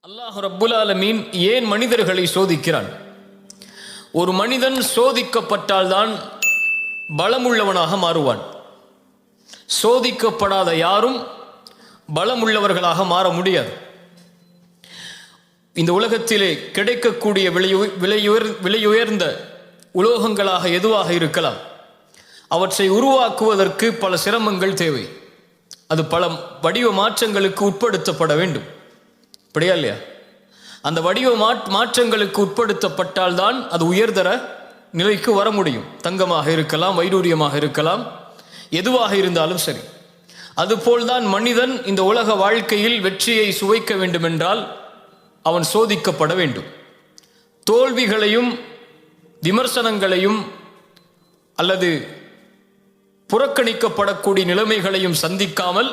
அல்லாஹ் ரப்புல் ஆலமீன் ஏன் மனிதர்களை சோதிக்கிறான்? ஒரு மனிதன் சோதிக்கப்பட்டால்தான் பலமுள்ளவனாக மாறுவான். சோதிக்கப்படாத யாரும் பலமுள்ளவர்களாக மாற முடியாது. இந்த உலகத்திலே கிடைக்கக்கூடிய விலையுயர்ந்த உலோகங்களாக எதுவாக இருக்கலாம், அவற்றை உருவாக்குவதற்கு பல சிரமங்கள் தேவை. அது பல வடிவ மாற்றங்களுக்கு உட்படுத்தப்பட வேண்டும். அப்படியா இல்லையா? அந்த வடிவ மாற்றங்களுக்கு உட்படுத்தப்பட்டால்தான் அது உயர்தர நிலைக்கு வர முடியும். தங்கமாக இருக்கலாம், வைடூரியமாக இருக்கலாம், எதுவாக இருந்தாலும் சரி. அதுபோல்தான் மனிதன் இந்த உலக வாழ்க்கையில் வெற்றியை சுவைக்க வேண்டுமென்றால் அவன் சோதிக்கப்பட வேண்டும். தோல்விகளையும் விமர்சனங்களையும் அல்லது புறக்கணிக்கப்படக்கூடிய நிலைமைகளையும் சந்திக்காமல்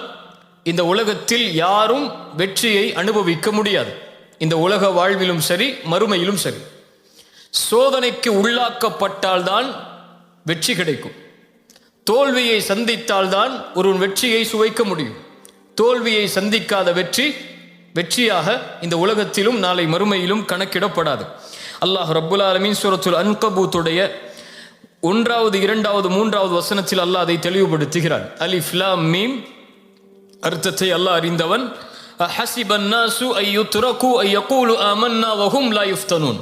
இந்த உலகத்தில் யாரும் வெற்றியை அனுபவிக்க முடியாது. இந்த உலக வாழ்விலும் சரி, மறுமையிலும் சரி. சோதனைக்கு உள்ளாக்கப்பட்டால்தான் வெற்றி கிடைக்கும். தோல்வியை சந்தித்தால்தான் ஒரு வெற்றியை சுவைக்க முடியும். தோல்வியை சந்திக்காத வெற்றியாக இந்த உலகத்திலும் நாளை மறுமையிலும் கணக்கிடப்படாது. அல்லாஹ் ரப்புல் ஆலமீன் சூரத்துல் அன்கபூத்துடைய 1வது 2வது 3வது வசனத்தில் அல்லாஹ் அதை தெளிவுபடுத்துகிறான். அலிஃப் லாம் மீம் அர்த்தத்தை அல்லாஹ் அறிந்தவன். ஹஸிபன் நாசு அய்யுத்ரகு அய்யகூலு ஆமன்னா வஹும் லா யுஃப்தனூன்.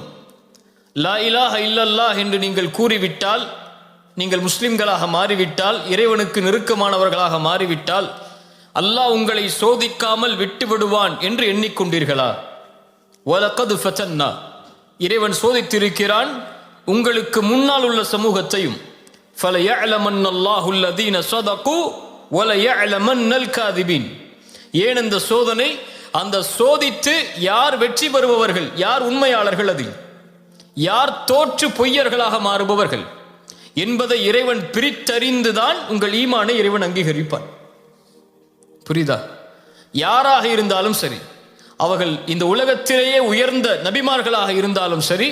லா இலாஹ இல்லல்லாஹ் என்று நீங்கள் கூறிவிட்டால், நீங்கள் முஸ்லிம்களாக மாறிவிட்டால், இறைவனுக்கு நெருக்கமானவர்களாக மாறிவிட்டால், அல்லாஹ் உங்களை சோதிக்காமல் விட்டு விடுவான் என்று எண்ணிக்கொண்டீர்களா? வலகது ஃபதன்னா, இறைவன் சோதித்திருக்கிறான் உங்களுக்கு முன்னால் உள்ள சமூகத்தையும். ஃபலயஅலமன்னல்லாஹு அல்லதீன ஸதகு வலயஅலமன்னல் காதிபீன். ஏன் இந்த சோதனை? அந்த சோதித்து யார் வெற்றி பெறுபவர்கள், யார் உண்மையாளர்கள், அதில் யார் தோற்று பொய்யர்களாக மாறுபவர்கள் என்பதை இறைவன் பிரித்தறிந்துதான் உங்கள் ஈமானை இறைவன் அங்கீகரிப்பான். புரியுதா? யாராக இருந்தாலும் சரி, அவர்கள் இந்த உலகத்திலேயே உயர்ந்த நபிமார்களாக இருந்தாலும் சரி,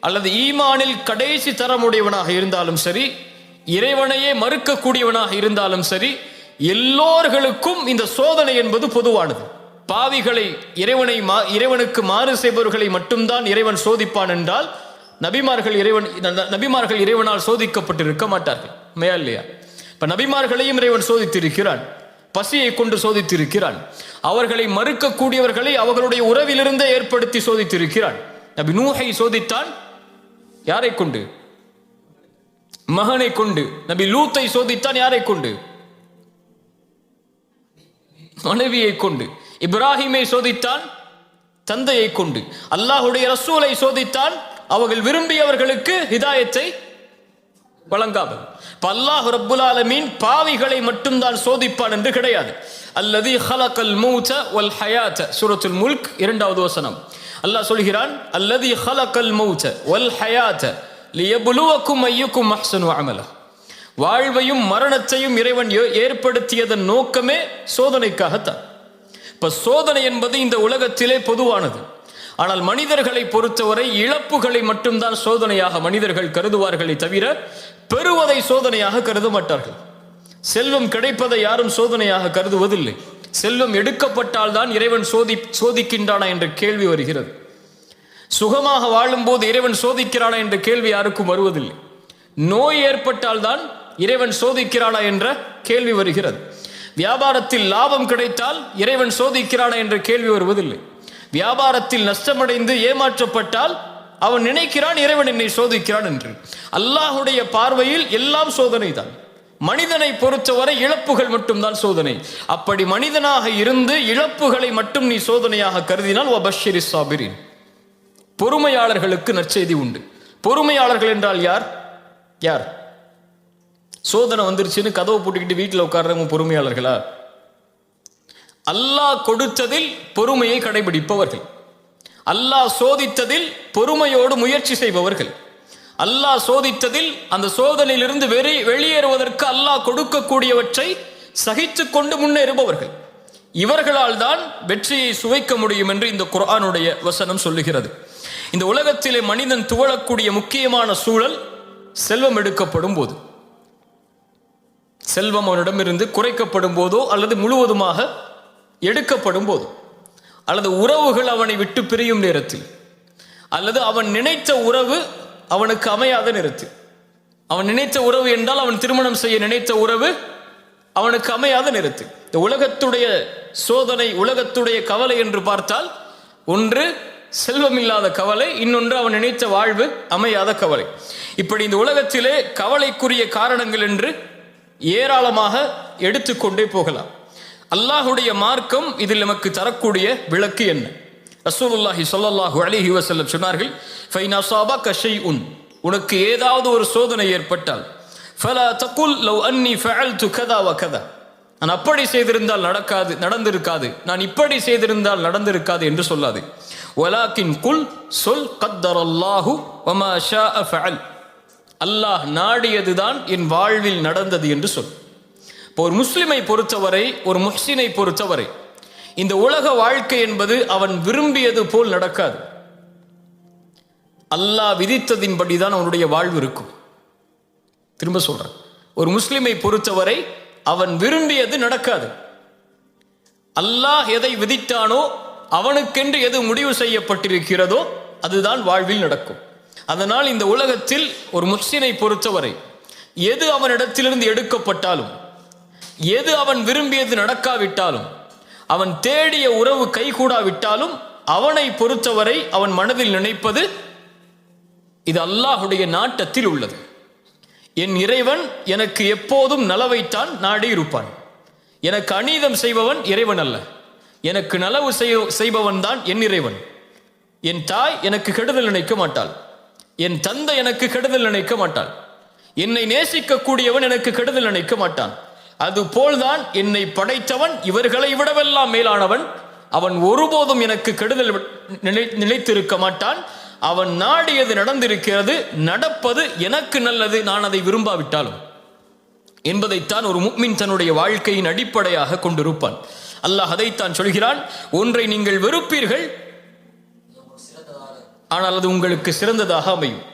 அல்லது ஈமானில் கடைசி தரமுடையவனாக இருந்தாலும் சரி, இறைவனையே மறுக்கக்கூடியவனாக இருந்தாலும் சரி, எல்லோர்களுக்கும் இந்த சோதனை என்பது பொதுவானது. பாவிகளை, இறைவனுக்கு மாறு செய்பவர்களை மட்டும்தான் இறைவன் சோதிப்பான் என்றால் நபிமார்கள் இறைவனால் சோதிக்கப்பட்டிருக்க மாட்டார்கள். மேயா இல்லையா? இப்ப நபிமார்களையும் இறைவன் சோதித்திருக்கிறான், பசியை கொண்டு சோதித்திருக்கிறான், அவர்களை மறுக்கக்கூடியவர்களை அவர்களுடைய உறவிலிருந்தே ஏற்படுத்தி சோதித்திருக்கிறான். நபி நூஹை சோதித்தான், யாரை கொண்டு? மகனை கொண்டு. நபி லூத்தை சோதித்தான், யாரை கொண்டு? மனைவியை கொண்டு. இப்ராஹிமை சோதித்தான், தந்தையை கொண்டு. அல்லாஹுடைய ரசூலை சோதித்தான், அவர்கள் விரும்பியவர்களுக்கு ஹிதாயத்தை வழங்காமல். அல்லாஹ் ரப்புல் ஆலமீன் பாவிகளை மட்டும்தான் சோதிப்பான் என்று கிடையாது. அல்லதி ஹலகல் மௌத வல் ஹயாத, சூரத்துல் முல்க் 2வது வசனம். அல்லாஹ் சொல்கிறான், அல்லதி ஹலகல் மௌத வல் ஹயாத லியப்லுவக்கும் அய்யுக்கும் அஹ்ஸனு அமலா. வாழ்வையும் மரணத்தையும் இறைவன் ஏற்படுத்தியதன் நோக்கமே சோதனைக்காகத்தான். இப்ப சோதனை என்பது இந்த உலகத்திலே பொதுவானது. ஆனால் மனிதர்களை பொறுத்தவரை இழப்புகளை மட்டும்தான் சோதனையாக மனிதர்கள் கருதுவார்களே தவிர பெறுவதை சோதனையாக கருத மாட்டார்கள். செல்வம் கிடைப்பதை யாரும் சோதனையாக கருதுவதில்லை. செல்வம் எடுக்கப்பட்டால் தான் இறைவன் சோதிக்கின்றானா என்ற கேள்வி வருகிறது. சுகமாக வாழும் போது இறைவன் சோதிக்கிறானா என்ற கேள்வி யாருக்கும் வருவதில்லை. நோய் ஏற்பட்டால் தான் இறைவன் சோதிக்கிறானா என்ற கேள்வி வருகிறது. வியாபாரத்தில் லாபம் கிடைத்தால் இறைவன் சோதிக்கிறானா என்ற கேள்வி வருவதில்லை. வியாபாரத்தில் நஷ்டமடைந்து ஏமாற்றப்பட்டால் அவன் நினைக்கிறான் இறைவன் என்னை சோதிக்கிறான் என்று. அல்லாஹுடைய பார்வையில் எல்லாம் சோதனை தான். மனிதனை பொறுத்தவரை இழப்புகள் மட்டும்தான் சோதனை. அப்படி மனிதனாக இருந்து இழப்புகளை மட்டும் நீ சோதனையாக கருதினால் வபஷ்ஷிரி ஸாபிரீன், பொறுமையாளர்களுக்கு நற்செய்தி உண்டு. பொறுமையாளர்கள் என்றால் யார்? யார்? சோதனை வந்துருச்சுன்னு கதவை போட்டுக்கிட்டு வீட்டில் உட்கார்றவங்க பொறுமையாளர்களா? அல்லாஹ் கொடுத்ததில் பொறுமையை கடைபிடிப்பவர்கள், அல்லாஹ் சோதித்ததில் பொறுமையோடு முயற்சி செய்பவர்கள், அல்லாஹ் சோதித்ததில் அந்த சோதனையிலிருந்து வெளியேறுவதற்கு அல்லாஹ் கொடுக்கக்கூடியவற்றை சகித்து கொண்டு முன்னேறுபவர்கள், இவர்களால் தான் வெற்றியை சுவைக்க முடியும் என்று இந்த குர்ஆனுடைய வசனம் சொல்லுகிறது. இந்த உலகத்திலே மனிதன் துவளக்கூடிய முக்கியமான சூழல் செல்வம் எடுக்கப்படும் போது, செல்வம் அவனிடமிருந்து குறைக்கப்படும் போதோ அல்லது முழுவதுமாக எடுக்கப்படும் போது. அல்லது உறவுகள் அவனை விட்டு பிரியும் நேரத்தில், அல்லது அவன் நினைத்த உறவு அவனுக்கு அமையாத நேரத்தில். அவன் நினைத்த உறவு என்றால் அவன் திருமணம் செய்ய நினைத்த உறவு அவனுக்கு அமையாத நேரத்தில். இந்த உலகத்துடைய சோதனை, உலகத்துடைய கவலை என்று பார்த்தால், ஒன்று செல்வமில்லாத கவலை, இன்னொன்று அவன் நினைத்த வாழ்வு அமையாத கவலை. இப்படி இந்த உலகத்திலே கவலைக்குரிய காரணங்கள் என்று ஏராளமாக எடுத்துக்கொண்டே போகலாம். அல்லாஹுடைய மார்க்கம் இதில் நமக்கு தரக்கூடிய விளக்கு என்ன? ரசூலுல்லாஹி ஸல்லல்லாஹு அலைஹி வஸல்லம் சொன்னார்கள், ஃபைன் அஸாபக ஷைஉன், உனக்கு ஏதாவது ஒரு சோதனை ஏற்பட்டால், ஃபலா தகுல் லவ் அன்னி ஃபஅல்து கதா வ கதா, நான் அப்படி செய்திருந்தால் நடந்திருக்காது, நான் இப்படி செய்திருந்தால் நடந்திருக்காது என்று சொல்லாது. வலாக்கின் குல், சொல், கத்தரல்லாஹு வமா ஷாஅ ஃபஅல், அல்லாஹ் நாடியதுதான் என் வாழ்வில் நடந்தது என்று சொல். இப்போ ஒரு முஸ்லிமை பொறுத்தவரை, ஒரு முஹ்சினை பொறுத்தவரை, இந்த உலக வாழ்க்கை என்பது அவன் விரும்பியது போல் நடக்காது. அல்லாஹ் விதித்ததின்படிதான் அவனுடைய வாழ்வு இருக்கும். திரும்ப சொல்றேன், ஒரு முஸ்லிமை பொறுத்தவரை அவன் விரும்பியது நடக்காது. அல்லாஹ் எதை விதித்தானோ, அவனுக்கென்று எது முடிவு செய்யப்பட்டிருக்கிறதோ அதுதான் வாழ்வில் நடக்கும். அதனால் இந்த உலகத்தில் ஒரு முஹ்சினை பொறுத்தவரை எது அவனிடத்திலிருந்து எடுக்கப்பட்டாலும், எது அவன் விரும்பியது நடக்காவிட்டாலும், அவன் தேடிய உறவு கைகூடாவிட்டாலும், அவனை பொறுத்தவரை அவன் மனதில் நினைப்பது, இது அல்லாஹுடைய நாட்டத்தில் உள்ளது. என் இறைவன் எனக்கு எப்போதும் நலவைத்தான் நாடி இருப்பான். எனக்கு அநீதம் செய்பவன் இறைவன் அல்ல, எனக்கு நலவு செய்பவன் தான் என் இறைவன். என் தாய் எனக்கு கெடுதல் நினைக்க மாட்டாள், என் தந்தை எனக்கு கெடுதல் நினைக்க மாட்டாள், என்னை நேசிக்கக்கூடியவன் எனக்கு கெடுதல் நினைக்க மாட்டான். அதுபோல்தான் என்னை படைத்தவன் இவர்களை விடவெல்லாம் மேலானவன், அவன் ஒருபோதும் எனக்கு கெடுதல் நினைத்திருக்க மாட்டான். அவன் நாடியது நடந்திருக்கிறது, நடப்பது எனக்கு நல்லது, நான் அதை விரும்பாவிட்டாலும் என்பதைத்தான் ஒரு முஃமின் தன்னுடைய வாழ்க்கையின் அடிப்படையாக கொண்டிருப்பான். அல்லாஹ் அதைத்தான் சொல்கிறான், ஒன்றை நீங்கள் வெறுப்பீர்கள், ஆனால் அது உங்களுக்கு சிறந்ததாக அமையும்.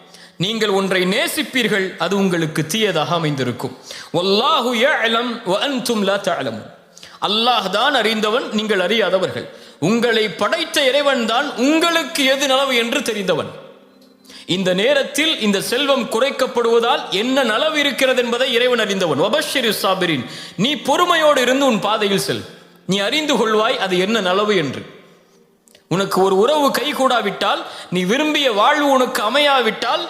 நீங்கள் ஒன்றை நேசிப்பீர்கள், அது உங்களுக்கு தீயதாக அமைந்திருக்கும். வல்லாஹு யஅலம் வ அன்தும் லா தஅலமூன், அல்லாஹ் தான் அறிந்தவன், நீங்கள் அறியாதவர்கள். உங்களை படைத்த இறைவன் தான் உங்களுக்கு எது நலவு என்று தெரிந்தவன். இந்த நேரத்தில் இந்த செல்வம் குறைக்கப்படுவதால் என்ன நலவு இருக்கிறது என்பதை இறைவன் அறிந்தவன். வபஷ்ஷிரி ஸாபிரின், நீ பொறுமையோடு இருந்து உன் பாதையில் செல், நீ அறிந்து கொள்வாய் அது என்ன நலவு என்று. உனக்கு ஒரு உறவு கைகூடாவிட்டால், நீ விரும்பிய வாழ்வு உனக்கு அமையாவிட்டால்,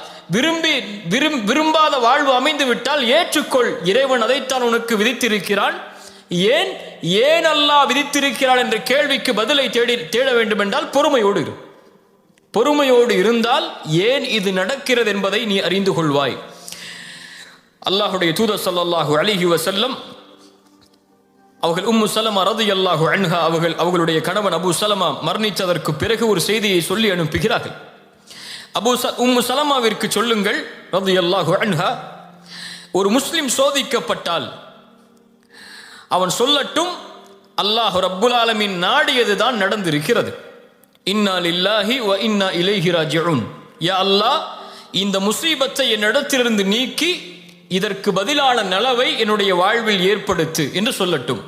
விரும்பாத வாழ்வு அமைந்து விட்டால் ஏற்றுக்கொள், இறைவன் அதைத்தான் உனக்கு விதித்திருக்கிறான். ஏன் அல்லாஹ் விதித்திருக்கிறான் என்ற கேள்விக்கு பதிலை தேட வேண்டும் என்றால் பொறுமையோடு இரு. பொறுமையோடு இருந்தால் ஏன் இது நடக்கிறது என்பதை நீ அறிந்து கொள்வாய். அல்லாஹுடைய தூதர் ஸல்லல்லாஹு அலைஹி வஸல்லம் அவர்கள் உம்மு சலமா ரலியல்லாஹு அன்ஹா அவர்களுடைய கணவன் அபூ சலமா மரணித்ததற்கு பிறகு ஒரு செய்தியை சொல்லி அனுப்புகிறார்கள். உம்மு சலமாவிற்கு சொல்லுங்கள் ரலியல்லாஹு அன்ஹா, ஒரு முஸ்லிம் சோதிக்கப்பட்டால் அவன் சொல்லட்டும், அல்லாஹ் ரப்புல் ஆலமீன் நாடியதுதான் நடந்திருக்கிறது. இன்னா லில்லாஹி வ இன்னா இலைஹி ராஜிஊன், யா அல்லாஹ் இந்த முசீபத்தை என்னிடத்திலிருந்து நீக்கி இதற்கு பதிலான நலவை என்னுடைய வாழ்வில் ஏற்படுத்து என்று சொல்லட்டும்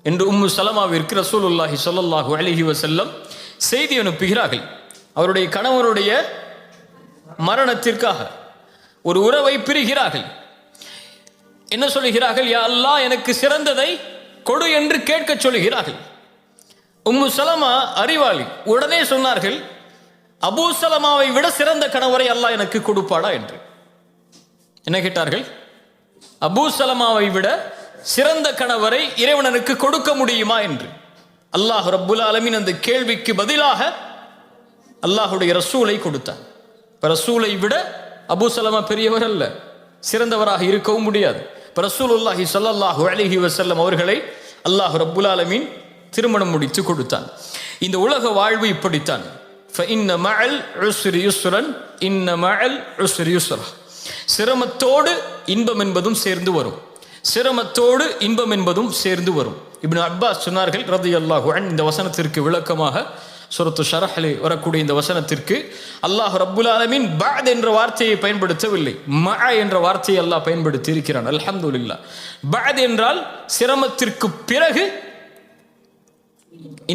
என்று உம்மு சலமாவிற்கு ரசூலுல்லாஹி ஸல்லல்லாஹு அலைஹி வஸல்லம் செய்தி அனுப்புகிறார்கள். அவருடைய கணவனுடைய மரணத்திற்காக ஒரு உறவை பிரிகிறார்கள். என்ன சொல்லுகிறார்கள்? யா அல்லாஹ் எனக்கு சிறந்ததை கொடு என்று கேட்க சொல்லுகிறார்கள். உம்மு சலமா அறிவாளி, உடனே சொன்னார்கள், அபூ சலமாவை விட சிறந்த கணவரை அல்லாஹ் எனக்கு கொடுப்பாடா என்று. என்ன கேட்டார்கள்? அபூ சலமாவை விட சிறந்த கணவரை இறைவனுக்கு கொடுக்க முடியுமா என்று. அல்லாஹ் ரப்புல் ஆலமீன் அந்த கேள்விக்கு பதிலாக அல்லாஹுடைய ரசூலை கொடுத்தார். ரசூலை விட அபூ சலமா பெரியவர் அல்ல, சிறந்தவராக இருக்கவும் முடியாது. ரசூலுல்லாஹி ஸல்லல்லாஹு அலைஹி வஸல்லம் அவர்களை அல்லாஹ் ரப்புல் ஆலமீன் திருமணம் முடித்து கொடுத்தான். இந்த உலக வாழ்வு இப்படித்தான். ஃபஇன்ன மஅல் உஸ்ரி யுஸ்ரன், இன்ன மஅல் உஸ்ரி யுஸ்ரா. சிரமத்தோடு இன்பம் என்பதும் சேர்ந்து வரும், சிரமத்தோடு இன்பம் என்பதும் சேர்ந்து வரும். இப்னு அப்பாஸ் சொன்னார்கள் ரலியல்லாஹு அன்ஹு, இந்த வசனத்திற்கு விளக்கமாக சூரத்து ஷரஹ்லே வரக்கூடிய இந்த வசனத்திற்கு அல்லாஹ் ரப்புல் ஆலமீன் பஅத் என்ற வார்த்தையை பயன்படுத்தவில்லை, மஅ என்ற வார்த்தையை அல்லாஹ் பயன்படுத்தி இருக்கிறான். அல்ஹம்துலில்லாஹ். பஅத் என்றால் சிரமத்திற்கு பிறகு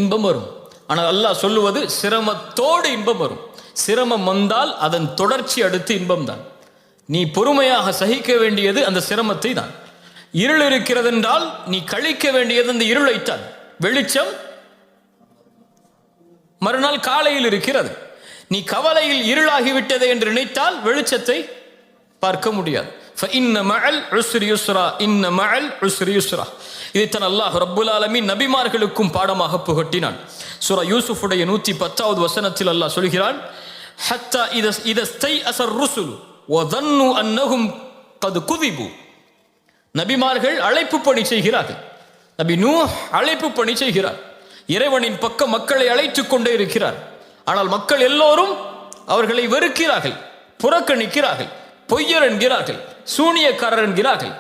இன்பம் வரும். ஆனால் அல்லாஹ் சொல்லுவது சிரமத்தோடு இன்பம் வரும். சிரமம் வந்தால் அதன் தொடர்ச்சி அடுத்து இன்பம் தான். நீ பொறுமையாக சகிக்க வேண்டியது அந்த சிரமத்தை தான். இருள் இருக்கிறது என்றால் நீ கழிக்க வேண்டியது அந்த இருளைத்தான். வெளிச்சம் மறுநாள் காலையில் இருக்கிறது. நீ கவலையில் இருளாகிவிட்டது என்று நினைத்தால் வெளிச்சத்தை பார்க்க முடியாது. இதைத்தான் அல்லாஹ் ரப்புல் ஆலமீன் நபிமார்களுக்கும் பாடமாக புகட்டினான். சூரா யூசுஃபுடைய 110வது வசனத்தில் அல்லாஹ் சொல்கிறான், ஹத்தா இதஸ்தைஅஸர் ருசுல் வதன்னு அன்னஹும் கத் குதிபு. நபிமார்கள் அழைப்பு பணி செய்கிறார்கள். நபி நூஹ் அழைப்பு பணி செய்கிறார். இறைவனின் பக்கம் மக்களை அழைத்துக் கொண்டே இருக்கிறார். ஆனால் மக்கள் எல்லோரும் அவர்களை வெறுக்கிறார்கள், புறக்கணிக்கிறார்கள், பொய்யர் என்கிறார்கள், சூனியக்காரர் என்கிறார்கள்.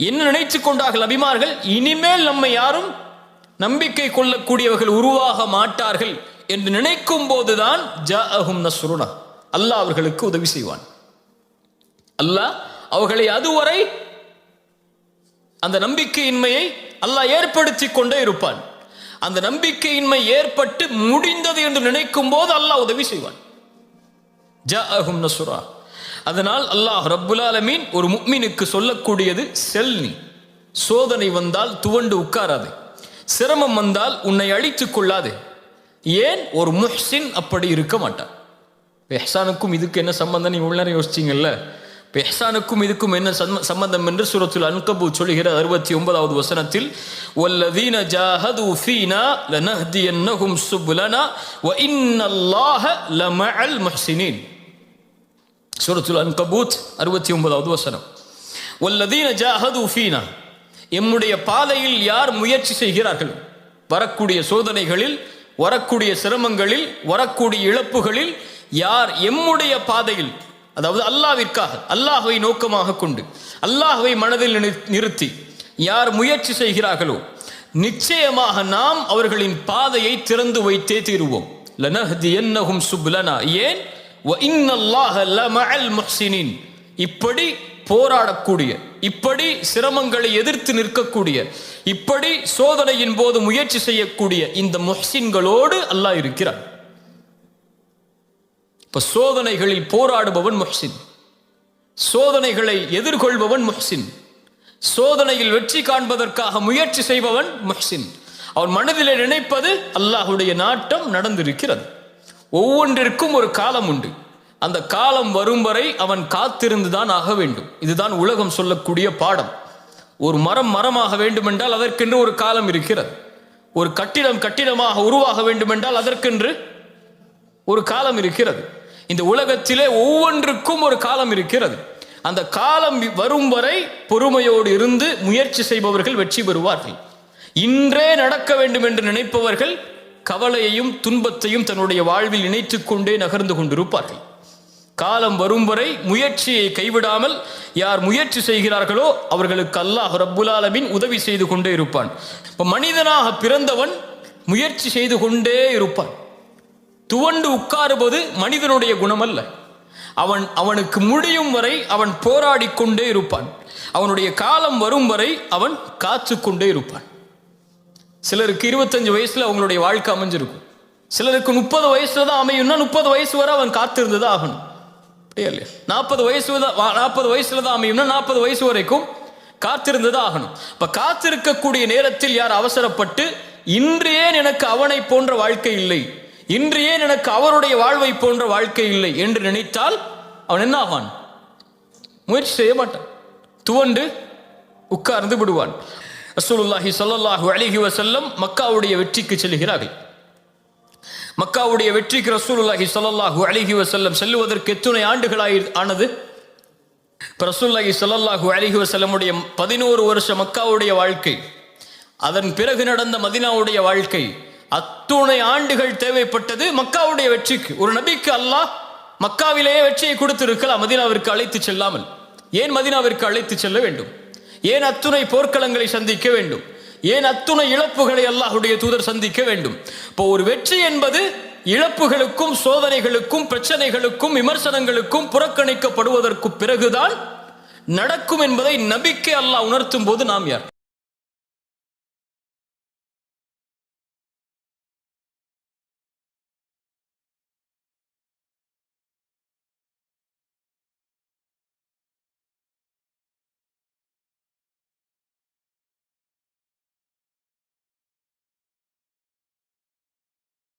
என்ன நினைத்துக் கொண்டார்கள் நபிமார்கள்? இனிமேல் நம்மை யாரும் நம்பிக்கை கொள்ளக்கூடியவர்கள் உருவாக மாட்டார்கள் என்று நினைக்கும் போதுதான் ஜாஅஹும் நஸ்ருனா, அல்லாஹ் அவர்களுக்கு உதவி செய்வான். அல்லாஹ் அவர்களை அதுவரை அந்த நம்பிக்கையின்மையை அல்லாஹ் ஏற்படுத்தி கொண்டே இருப்பான். அந்த நம்பிக்கையின்மை ஏற்பட்டு முடிந்தது என்று நினைக்கும் போது அல்லாஹ் உதவி செய்வான். ஜாஅஹும் நஸ்ருனா. அதனால் அல்லாஹ் ரப்புல் ஆலமீன் ஒரு முஃமினுக்கு சொல்லக்கூடியது, செல்னி சோதனை வந்தால் துவண்டு உட்காராது, சிரமம் வந்தால் உன்னை அழித்துக் கொள்ளாது. ஏன்? ஒரு முஹ்சின் அப்படி இருக்க மாட்டான். இஹ்சானுக்கும் இதுக்கு என்ன சம்பந்தம்? நீங்க உள்ள யோசிச்சீங்கல்ல, இஹ்சானுக்கும் இதுக்கும் என்ன சம்பந்தம் என்று சூரத்துல் அன்கபூத் சொல்லுகிற 69வது வசனத்தில், வல்லதீன ஜாஹது ஃபீனா லனஹ்தியன்னஹும் சுப்லனா வ இன்னல்லாஹ லமஅல் முஹ்சினீன். சூரத்துல் அன்கபூத் 69வது வசனம். வல்லதீன ஜாஹது ஃபீனா, எம்முடைய பாதையில் யார் முயற்சி செய்கிறார்கள், வரக்கூடிய சோதனைகளில், வரக்கூடிய சிரமங்களில், வரக்கூடிய இழப்புகளில் யார் எம்முடைய பாதையில், அதாவது அல்லாஹ்விற்காக, அல்லாஹ்வை நோக்கமாக கொண்டு, அல்லாஹ்வை மனதில் நிறுத்தி யார் முயற்சி செய்கிறார்களோ நிச்சயமாக நாம் அவர்களின் பாதையை திறந்து வைத்தே தீருவோம். லனஹ்தியன்னஹும் சுப்லனா. ஏன்? வ இன்னல்லாஹ லமஅல் முஹ்சினீன். இப்படி போராடக்கூடிய, இப்படி சிரமங்களை எதிர்த்து நிற்கக்கூடிய, இப்படி சோதனையின் போது முயற்சி செய்யக்கூடிய இந்த முஹ்சின்களோடு அல்லாஹ் இருக்கிறான். இப்ப சோதனைகளில் போராடுபவன் முஹ்சின், சோதனைகளை எதிர்கொள்பவன் முஹ்சின், சோதனையில் வெற்றி காண்பதற்காக முயற்சி செய்பவன் முஹ்சின். அவன் மனதிலே நினைப்பது அல்லாஹ்வுடைய நாட்டம் நடந்திருக்கிறது. ஒவ்வொன்றிற்கும் ஒரு காலம் உண்டு. அந்த காலம் வரும் வரை அவன் காத்திருந்துதான் ஆக வேண்டும். இதுதான் உலகம் சொல்லக்கூடிய பாடம். ஒரு மரம் மரமாக வேண்டுமென்றால் அதற்கென்று ஒரு காலம் இருக்கிறது. ஒரு கட்டிடம் கட்டிடமாக உருவாக வேண்டுமென்றால் அதற்கென்று ஒரு காலம் இருக்கிறது. இந்த உலகத்திலே ஒவ்வொன்றுக்கும் ஒரு காலம் இருக்கிறது. அந்த காலம் வரும் வரை பொறுமையோடு இருந்து முயற்சி செய்பவர்கள் வெற்றி பெறுவார்கள். இன்றே நடக்க வேண்டும் என்று நினைப்பவர்கள் கவலையையும் துன்பத்தையும் தன்னுடைய வாழ்வில் இணைத்துக் கொண்டே நகர்ந்து கொண்டிருப்பார்கள். காலம் வரும் வரை முயற்சியை கைவிடாமல் யார் முயற்சி செய்கிறார்களோ அவர்களுக்கு அல்லாஹ் ரப்புல் ஆலமீன் உதவி செய்து கொண்டே இருப்பான். இப்போ மனிதனாக பிறந்தவன் முயற்சி செய்து கொண்டே இருப்பான். துவண்டு உட்காருவது மனிதனுடைய குணம் அல்ல. அவனுக்கு முடியும் வரை அவன் போராடி கொண்டே இருப்பான். அவனுடைய காலம் வரும் வரை அவன் காத்து கொண்டே இருப்பான். சிலருக்கு 25 வயசுல அவங்களுடைய வாழ்க்கை அமைஞ்சிருக்கும். சிலருக்கு 30 வயசுல தான் அமையும்னா 30 வயசு வரை அவன் காத்திருந்தது ஆகணும். 40 வயசுல தான் அமையும்னா 40 வயசு வரைக்கும் காத்திருந்தது ஆகணும். இப்ப காத்திருக்கக்கூடிய நேரத்தில் யார் அவசரப்பட்டு இன்று ஏன் எனக்கு அவனை போன்ற வாழ்க்கை இல்லை, இன்று ஏன் எனக்கு அவருடைய வாழ்வை போன்ற வாழ்க்கை இல்லை என்று நினைத்தால் அவன் என்ன ஆவான்? முயற்சி செய்ய மாட்டான், துவண்டு உட்கார்ந்து விடுவான். ரசூலுல்லாஹி ஸல்லல்லாஹு அலைஹி வஸல்லம் மக்காவுடைய வெற்றிக்கு செல்கிறார்கள். மக்காவுடைய வெற்றிக்கு ரசூலுல்லாஹி ஸல்லல்லாஹு அலைஹி வஸல்லம் செல்லுவதற்கு எத்தனை ஆண்டுகளாய் ஆனது? ரசூலுல்லாஹி ஸல்லல்லாஹு அலைஹி வஸல்லமுடைய 11 வருஷ மக்காவுடைய வாழ்க்கை, அதன் பிறகு நடந்த மதீனாவுடைய வாழ்க்கை, அத்துணை ஆண்டுகள் தேவைப்பட்டது மக்காவுடைய வெற்றிக்கு. ஒரு நபிக்கு அல்லாஹ் மக்காவிலேயே வெற்றியை கொடுத்திருக்கலாம், மதீனாவிற்கு அழைத்து செல்லாமல். ஏன் மதீனாவிற்கு அழைத்து செல்ல வேண்டும்? ஏன் அத்துணை போர்க்களங்களை சந்திக்க வேண்டும்? ஏன் அத்துணை இழப்புகளை அல்லாஹ்வுடைய தூதர் சந்திக்க வேண்டும்? இப்போ ஒரு வெற்றி என்பது இழப்புகளுக்கும் சோதனைகளுக்கும் பிரச்சனைகளுக்கும் விமர்சனங்களுக்கும் புறக்கணிக்கப்படுவதற்கு பிறகுதான் நடக்கும் என்பதை நபிக்கு அல்லாஹ் உணர்த்தும் போது நாம் யார்?